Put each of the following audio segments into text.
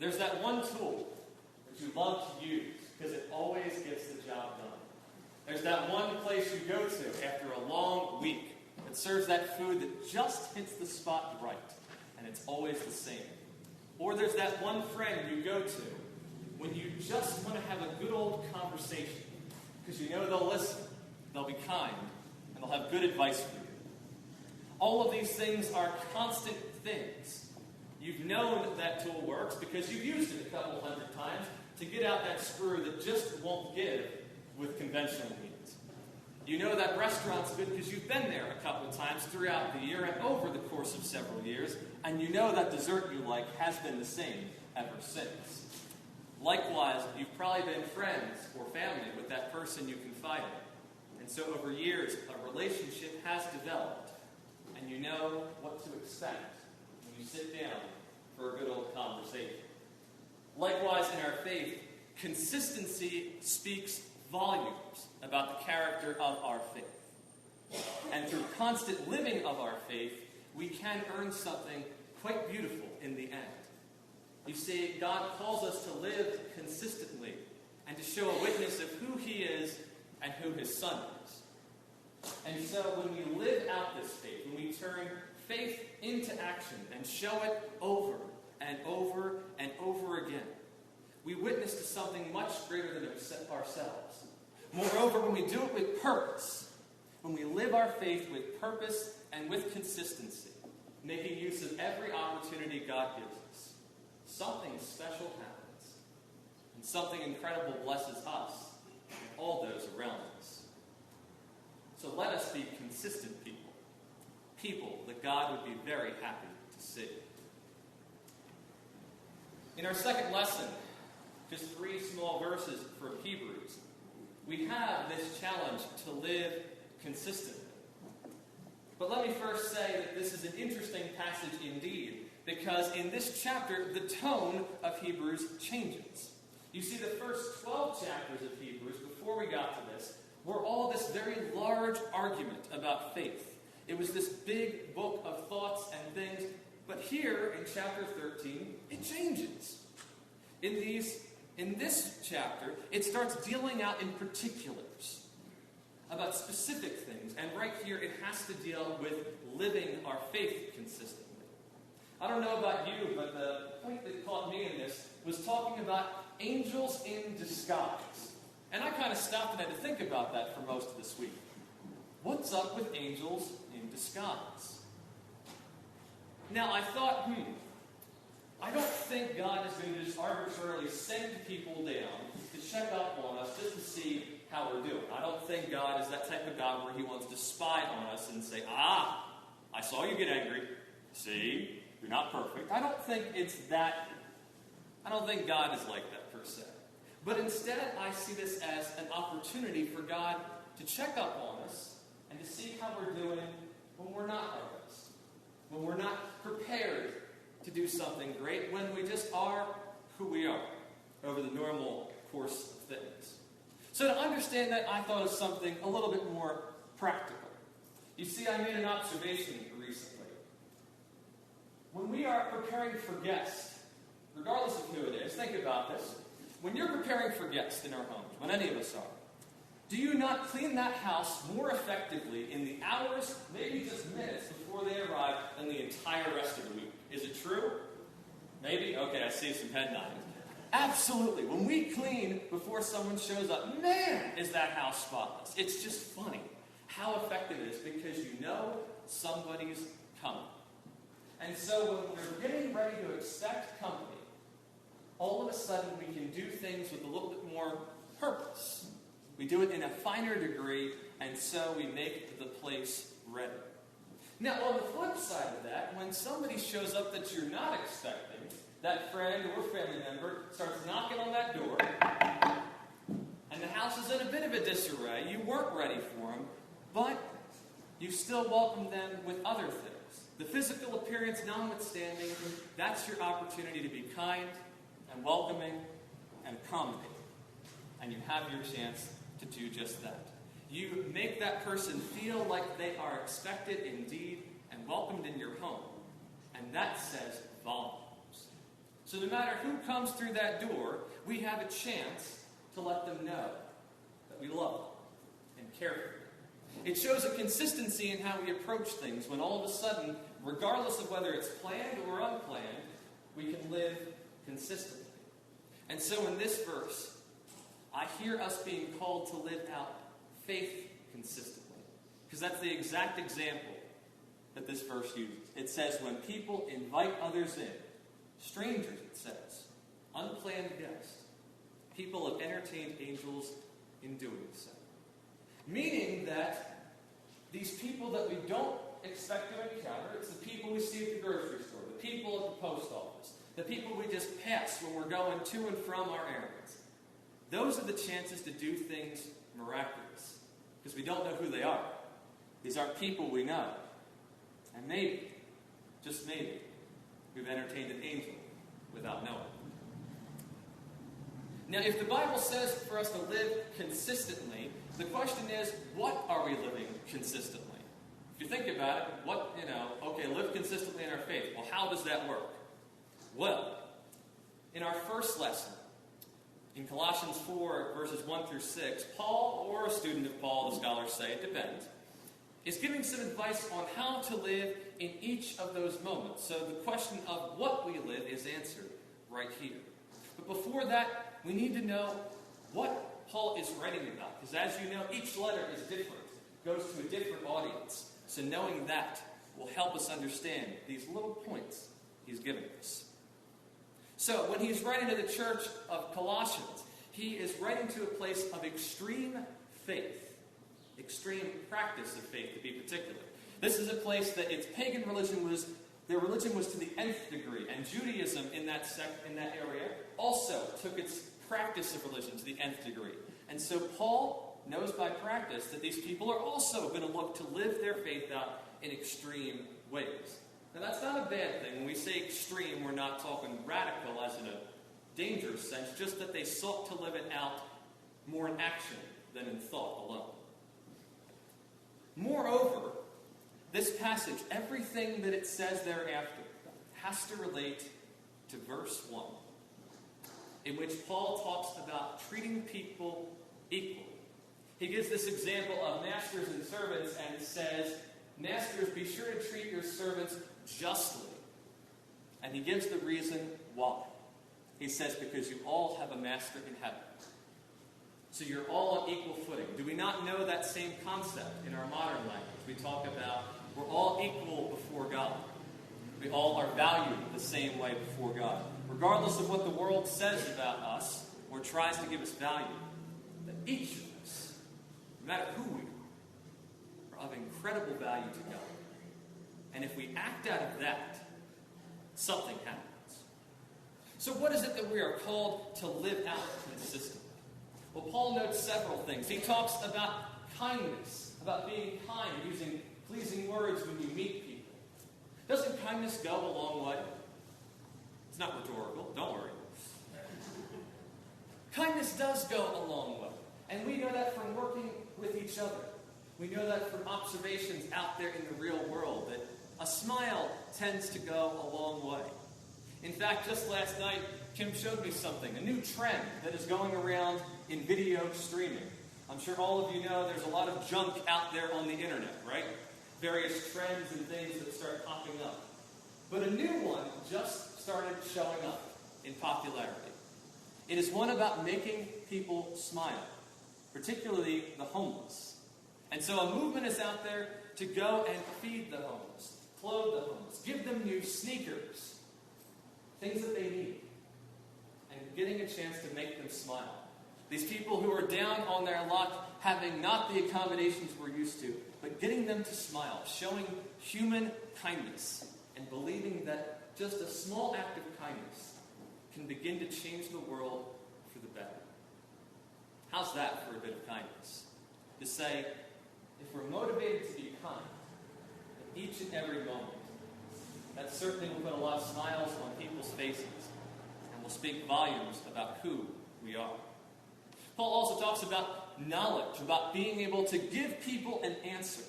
There's that one tool that you love to use because it always gets the job done. There's that one place you go to after a long week that serves that food that just hits the spot right, and it's always the same. Or there's that one friend you go to when you just want to have a good old conversation because you know they'll listen, they'll be kind, and they'll have good advice for you. All of these things are constant things. You've known that tool works because you've used it a couple hundred times to get out that screw that just won't give with conventional means. You know that restaurant's good because you've been there a couple of times throughout the year and over the course of several years, and you know that dessert you like has been the same ever since. Likewise, you've probably been friends or family with that person you confide in. And so over years, a relationship has developed, and you know what to expect when you sit down for a good old conversation. Likewise, in our faith, consistency speaks volumes about the character of our faith. And through constant living of our faith, we can earn something quite beautiful in the end. You see, God calls us to live consistently and to show a witness of who He is and who His Son is. And so when we live out this faith, when we turn faith into action and show it over and over and over again, we witness to something much greater than ourselves. Moreover, when we do it with purpose, when we live our faith with purpose and with consistency, making use of every opportunity God gives us, something special happens, and something incredible blesses us and all those around us. So let us be consistent people, people that God would be very happy to see. In our second lesson, just 3 small verses from Hebrews, we have this challenge to live consistently. But let me first say that this is an interesting passage indeed, because in this chapter, the tone of Hebrews changes. You see, the first 12 chapters of Hebrews, before we got to this, were all this very large argument about faith. It was this big book of thoughts and things, but here in chapter 13, it changes. In this chapter, it starts dealing out in particulars about specific things, and right here it has to deal with living our faith consistently. I don't know about you, but the point that caught me in this was talking about angels in disguise. And I kind of stopped and had to think about that for most of this week. What's up with angels in disguise? Now, I thought, I don't think God is going to just arbitrarily send people down to check up on us just to see how we're doing. I don't think God is that type of God where He wants to spy on us and say, I saw you get angry. See, you're not perfect. I don't think it's that. I don't think God is like that per se. But instead, I see this as an opportunity for God to check up on us and to see how we're doing when we're not our best, when we're not prepared to do something great, when we just are who we are over the normal course of things. So to understand that, I thought of something a little bit more practical. You see, I made an observation recently. When we are preparing for guests, regardless of who it is, think about this. When you're preparing for guests in our homes, when any of us are, do you not clean that house more effectively in the hours, maybe just minutes, before they arrive than the entire rest of the week? Is it true? Maybe? Okay, I see some head nodding. Absolutely. When we clean before someone shows up, man, is that house spotless. It's just funny how effective it is because you know somebody's coming. And so when we're getting ready to expect company, all of a sudden we can do things with a little bit more purpose. We do it in a finer degree, and so we make the place ready. Now, on the flip side of that, when somebody shows up that you're not expecting, that friend or family member starts knocking on that door, and the house is in a bit of a disarray. You weren't ready for them, but you still welcome them with other things. The physical appearance notwithstanding, that's your opportunity to be kind and welcoming and accommodating. And you have your chance to do just that. You make that person feel like they are expected indeed and welcomed in your home. And that says volumes. So no matter who comes through that door, we have a chance to let them know that we love them and care for them. It shows a consistency in how we approach things when all of a sudden, regardless of whether it's planned or unplanned, we can live consistently. And so in this verse, I hear us being called to live out faith consistently. Because that's the exact example that this verse uses. It says, when people invite others in, strangers, it says, unplanned guests, people have entertained angels in doing so. Meaning that these people that we don't expect to encounter, it's the people we see at the grocery store, the people at the post office, the people we just pass when we're going to and from our errands. Those are the chances to do things miraculous. Because we don't know who they are. These aren't people we know. And maybe, just maybe, we've entertained an angel without knowing. Now, if the Bible says for us to live consistently, the question is, what are we living consistently? If you think about it, live consistently in our faith. Well, how does that work? Well, in our first lesson, in Colossians 4, verses 1 through 6, Paul, or a student of Paul, the scholars say, it depends, is giving some advice on how to live in each of those moments. So the question of what we live is answered right here. But before that, we need to know what Paul is writing about. Because as you know, each letter is different, goes to a different audience. So knowing that will help us understand these little points he's giving us. So when he's writing to the church of Colossians, he is writing to a place of extreme faith, extreme practice of faith to be particular. This is a place that its pagan religion was, their religion was to the nth degree, and Judaism in that area also took its practice of religion to the nth degree. And so Paul knows by practice that these people are also going to look to live their faith out in extreme ways. Now that's not a bad thing. When we say extreme, we're not talking radical as in a dangerous sense, just that they sought to live it out more in action than in thought alone. Moreover, this passage, everything that it says thereafter, has to relate to verse 1, in which Paul talks about treating people equally. He gives this example of masters and servants and says, masters, be sure to treat your servants justly. And he gives the reason why. He says, because you all have a master in heaven. So you're all on equal footing. Do we not know that same concept in our modern language? We talk about we're all equal before God. We all are valued the same way before God. Regardless of what the world says about us or tries to give us value, that each of us, no matter who we are of incredible value to God. And if we act out of that, something happens. So what is it that we are called to live out consistently? Well, Paul notes several things. He talks about kindness, about being kind, using pleasing words when you meet people. Doesn't kindness go a long way? It's not rhetorical, don't worry. Kindness does go a long way. And we know that from working with each other. We know that from observations out there in the real world, that a smile tends to go a long way. In fact, just last night, Kim showed me something, a new trend that is going around in video streaming. I'm sure all of you know there's a lot of junk out there on the internet, right? Various trends and things that start popping up. But a new one just started showing up in popularity. It is one about making people smile, particularly the homeless. And so a movement is out there to go and feed the homeless, clothe the homeless, give them new sneakers, things that they need, and getting a chance to make them smile. These people who are down on their luck, having not the accommodations we're used to, but getting them to smile, showing human kindness, and believing that just a small act of kindness can begin to change the world for the better. How's that for a bit of kindness? To say, if we're motivated to be kind in each and every moment, that certainly will put a lot of smiles on people's faces and will speak volumes about who we are. Paul also talks about knowledge, about being able to give people an answer.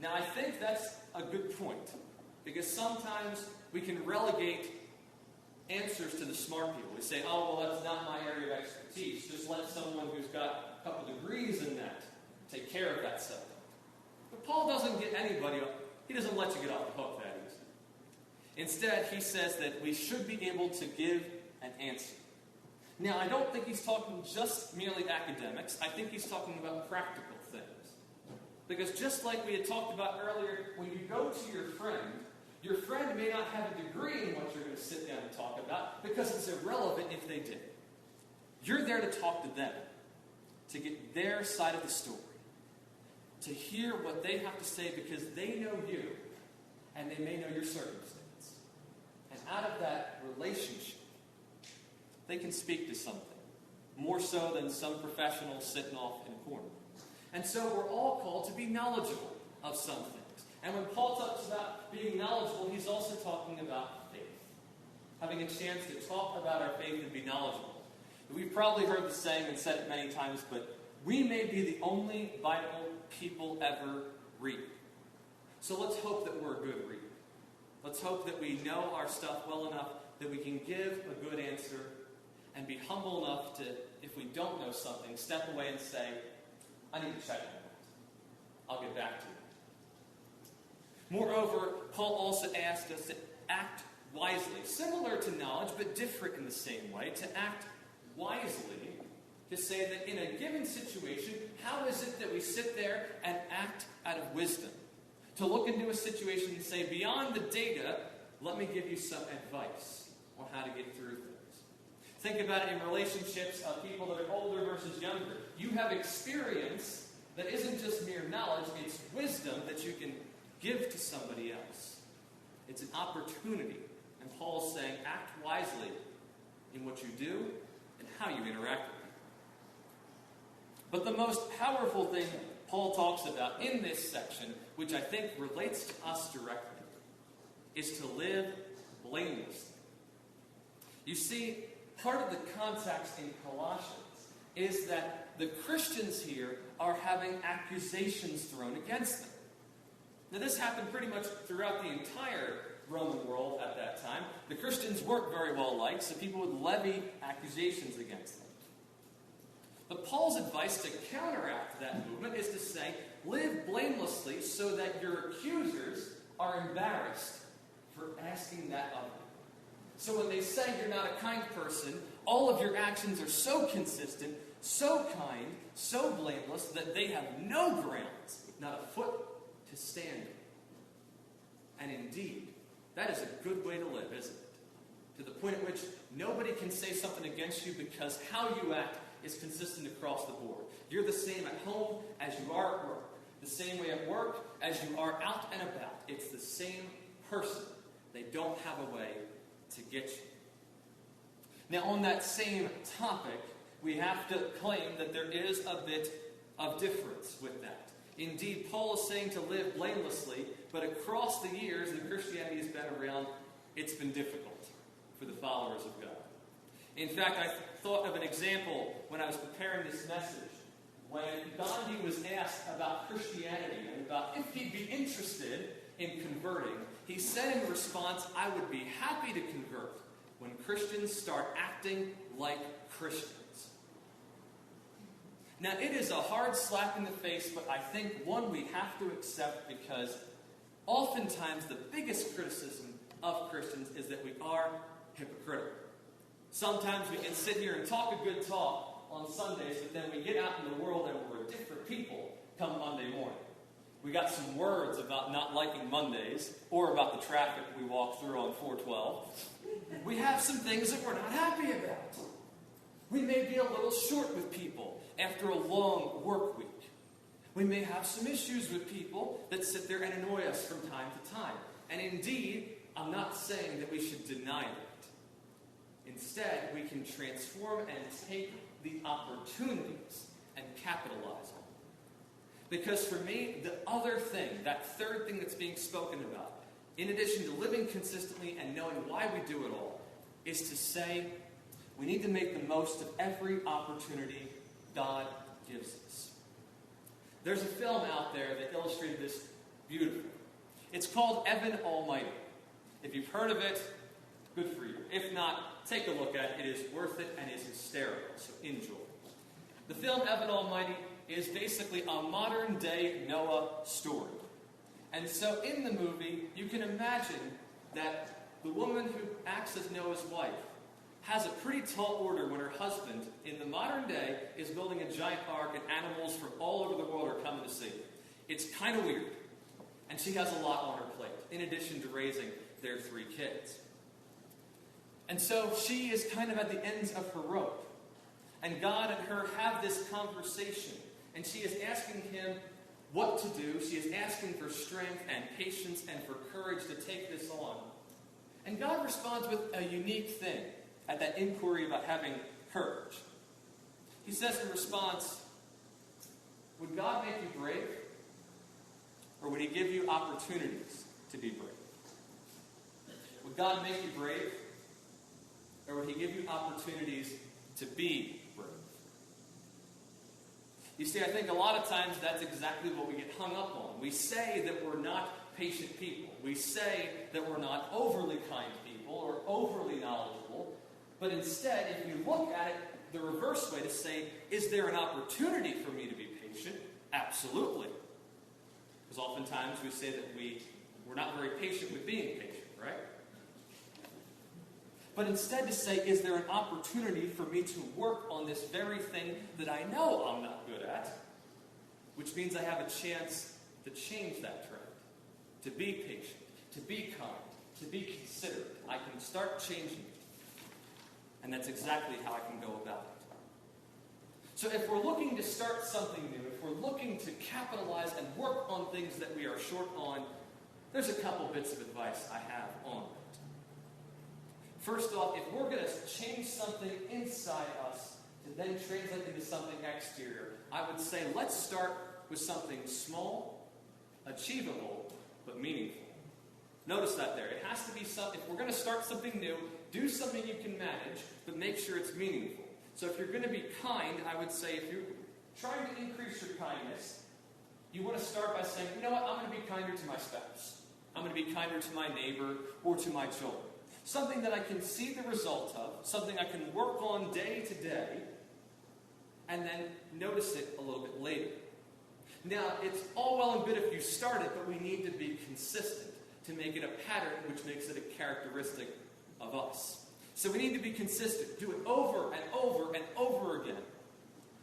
Now, I think that's a good point, because sometimes we can relegate answers to the smart people. We say, oh, well, that's not my area of expertise. Just let someone who's got a couple degrees in that take care of that stuff. But Paul doesn't get anybody, he doesn't let you get off the hook that easy. Instead, he says that we should be able to give an answer. Now, I don't think he's talking just merely academics. I think he's talking about practical things. Because just like we had talked about earlier, when you go to your friend may not have a degree in what you're going to sit down and talk about because it's irrelevant if they did. You're there to talk to them, to get their side of the story, to hear what they have to say because they know you and they may know your circumstance. And out of that relationship, they can speak to something, more so than some professionals sitting off in a corner. And so we're all called to be knowledgeable of some things. And when Paul talks about being knowledgeable, he's also talking about faith. Having a chance to talk about our faith and be knowledgeable. We've probably heard the saying and said it many times, but we may be the only Bible people ever read. So let's hope that we're a good reader. Let's hope that we know our stuff well enough that we can give a good answer and be humble enough to, if we don't know something, step away and say, I need to check on that. I'll get back to you. Moreover, Paul also asked us to act wisely, similar to knowledge, but different in the same way. To act wisely, to say that in a given situation, how is it that we sit there and act out of wisdom? To look into a situation and say, beyond the data, let me give you some advice on how to get through things. Think about it in relationships of people that are older versus younger. You have experience that isn't just mere knowledge, it's wisdom that you can give to somebody else. It's an opportunity. And Paul's saying, act wisely in what you do and how you interact with people. But the most powerful thing Paul talks about in this section, which I think relates to us directly, is to live blamelessly. You see, part of the context in Colossians is that the Christians here are having accusations thrown against them. Now, this happened pretty much throughout the entire Roman world at that time. The Christians weren't very well liked, so people would levy accusations against them. But Paul's advice to counteract that movement is to say, live blamelessly so that your accusers are embarrassed for asking that of you. So when they say you're not a kind person, all of your actions are so consistent, so kind, so blameless, that they have no grounds, not a foot to stand on. And indeed, that is a good way to live, isn't it? To the point at which nobody can say something against you because how you act is consistent across the board. You're the same at home as you are at work. The same way at work as you are out and about. It's the same person. They don't have a way to get you. Now, on that same topic, we have to claim that there is a bit of difference with that. Indeed, Paul is saying to live blamelessly, but across the years that Christianity has been around, it's been difficult for the followers of God. In fact, I thought of an example when I was preparing this message. When Gandhi was asked about Christianity and about if he'd be interested in converting, he said in response, I would be happy to convert when Christians start acting like Christians. Now, it is a hard slap in the face, but I think one we have to accept because oftentimes the biggest criticism of Christians is that we are hypocritical. Sometimes we can sit here and talk a good talk on Sundays, but then we get out in the world and we're different people come Monday morning. We got some words about not liking Mondays or about the traffic we walk through on 412. We have some things that we're not happy about. We may be a little short with people after a long work week. We may have some issues with people that sit there and annoy us from time to time. And indeed, I'm not saying that we should deny that. Instead, we can transform and take the opportunities and capitalize on them. Because for me, the other thing, that third thing that's being spoken about, in addition to living consistently and knowing why we do it all, is to say we need to make the most of every opportunity God gives us. There's a film out there that illustrated this beautifully. It's called Evan Almighty. If you've heard of it, good for you. If not, take a look at it. It is worth it and is hysterical, so enjoy. The film Evan Almighty is basically a modern-day Noah story. And so in the movie, you can imagine that the woman who acts as Noah's wife has a pretty tall order when her husband, in the modern day, is building a giant ark and animals from all over the world are coming to see it. It's kind of weird. And she has a lot on her plate, in addition to raising their 3 kids. And so she is kind of at the ends of her rope. And God and her have this conversation. And she is asking him what to do. She is asking for strength and patience and for courage to take this on. And God responds with a unique thing at that inquiry about having courage. He says in response, would God make you brave? Or would he give you opportunities to be brave? Would God make you brave? Or would he give you opportunities to be brave? You see, I think a lot of times that's exactly what we get hung up on. We say that we're not patient people. We say that we're not overly kind people or overly knowledgeable. But instead, if you look at it the reverse way to say, is there an opportunity for me to be patient? Absolutely. Because oftentimes we say that we're not very patient with being patient, right? But instead to say, is there an opportunity for me to work on this very thing that I know I'm not good at? Which means I have a chance to change that trend. To be patient, to be kind, to be considerate. I can start changing it. And that's exactly how I can go about it. So if we're looking to start something new, if we're looking to capitalize and work on things that we are short on, there's a couple bits of advice I have on it. First off, if we're going to change something inside us to then translate into something exterior, I would say let's start with something small, achievable, but meaningful. Notice that there. It has to be something. If we're going to start something new, do something you can manage, but make sure it's meaningful. So if you're going to be kind, I would say if you're trying to increase your kindness, you want to start by saying, you know what, I'm going to be kinder to my spouse. I'm going to be kinder to my neighbor or to my children. Something that I can see the result of, something I can work on day to day, and then notice it a little bit later. Now, it's all well and good if you start it, but we need to be consistent to make it a pattern which makes it a characteristic of us. So we need to be consistent. Do it over and over and over again.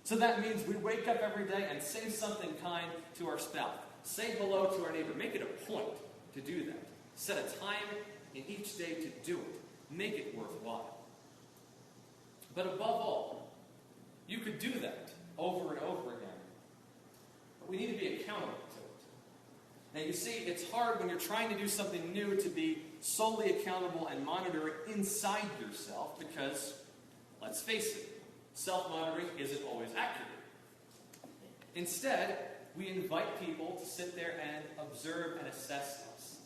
So that means we wake up every day and say something kind to our spouse. Say hello to our neighbor. Make it a point to do that. Set a time in each day to do it. Make it worthwhile. But above all, you could do that over and over again. But we need to be accountable to it. Now you see, it's hard when you're trying to do something new to be solely accountable and monitor it inside yourself because, let's face it, self-monitoring isn't always accurate. Instead, we invite people to sit there and observe and assess us.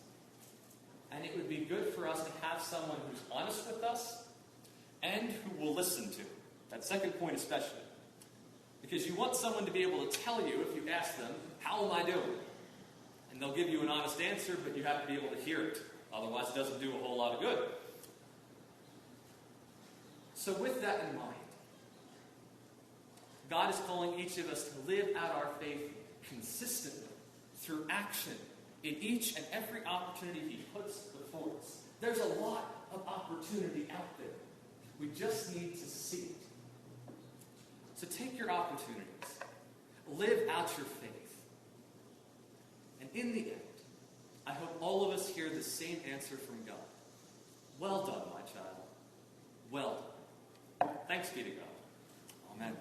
And it would be good for us to have someone who's honest with us and who will listen to. That second point especially. Because you want someone to be able to tell you, if you ask them, how am I doing? And they'll give you an honest answer, but you have to be able to hear it. Otherwise, it doesn't do a whole lot of good. So with that in mind, God is calling each of us to live out our faith consistently through action in each and every opportunity he puts before us. There's a lot of opportunity out there. We just need to see it. So take your opportunities. Live out your faith. And in the end, I hope all of us hear the same answer from God. Well done, my child. Well done. Thanks be to God. Amen.